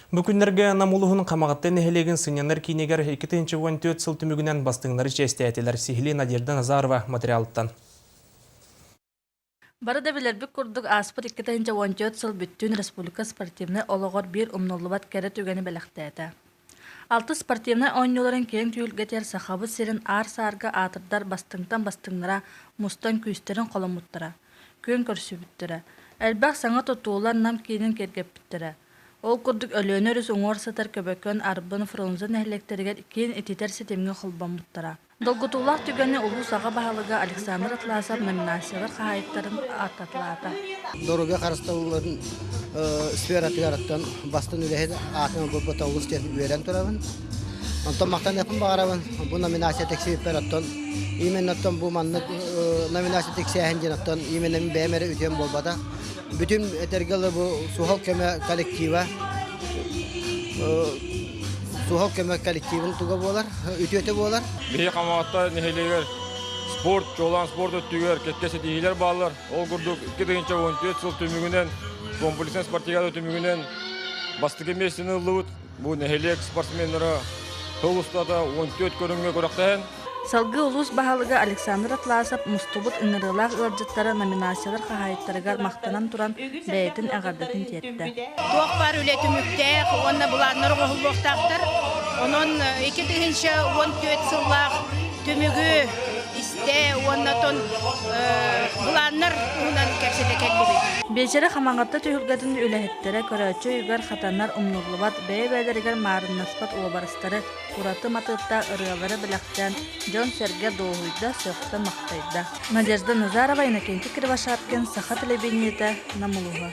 Бүкүннерге намулуһун камагаттан эхелеген сынянар кинегер 2014 сыл түмүгүнен бастыңнары честетелер Сихли Надежда Назарова материалыттан. Барыда билербик курдук аспыт 2014 сыл бүттүн республика спортивны ологор бир умнолубат кәрі түгені бәліқтәді. 6 спортивны ойнуларын кең түйілгетер сахабы серін ар-сарга атырдар бастыңнара мустан күйістерін қоламуттыра, көн көрсі бүттірі. Әлбәқ саңа тұтуылар нам кейінен кергеп бүттірі. Ол курдук өлөнөрүс оңор сатар көбөкөн арбын фронзын эхлектеригер кейін этитер сетемге холбамуттыра. Долгутулах түгені улу саға бағалыға Александр Атласов номинациялар қағайыттарын аттатлады. Дорога қарыстауларын сфераты қараттан бастын үләйді атын бұл бұтауыз теріп үйерен тұрабын. Онтан мақтан япын бағарабын. Бұл номинация тексебеппер аттан. Имен аттан бұл манны номинация тексейін жен аттан. Именен бәмері үтен болбада. Bütün etergeli bu Suhal Köme kolektiva Suhal Köme kolektivinin tuğu bolar, ütüyete bolar. Bir kamatta nehirler sport, çoğulan sport ötüger, ketkesi dihiler bağlar. Ol kurduk 2014 yıl tümüğünden, kompleksen sportiyalı tümüğünden bastık emesini ılıvıt. Bu nehirlik sportsmenlere Hılustada 14 körünge koraktahen. Salgı ulus bahalıga Alexander Atlasov mustubut ınırılaq ırcıtları nominasiyalar қағайыттарыgar maqtanan turan bəyətin əğardatın tetti. Тоқ бар үлетімікте, онына бұланыр ғыл боқтақтыр. Onun 2014 сыллақ түмігі істе, оннатон бұланыр ұнан кәпседе кәлбебе. Бейчері қамаңатта түйілгетін үләхеттері көрәтші үйгар қатанар ұмнұлыбат бәй-бәйлерігер марыннаспат олабарыстары құраты матытта ұрығалары біләқтен Джон Серге доғыйда сөқті мақтайда. Надежда Назарова, Иннокентий Кривошапкин, Саха телевидениеті, Намулуға.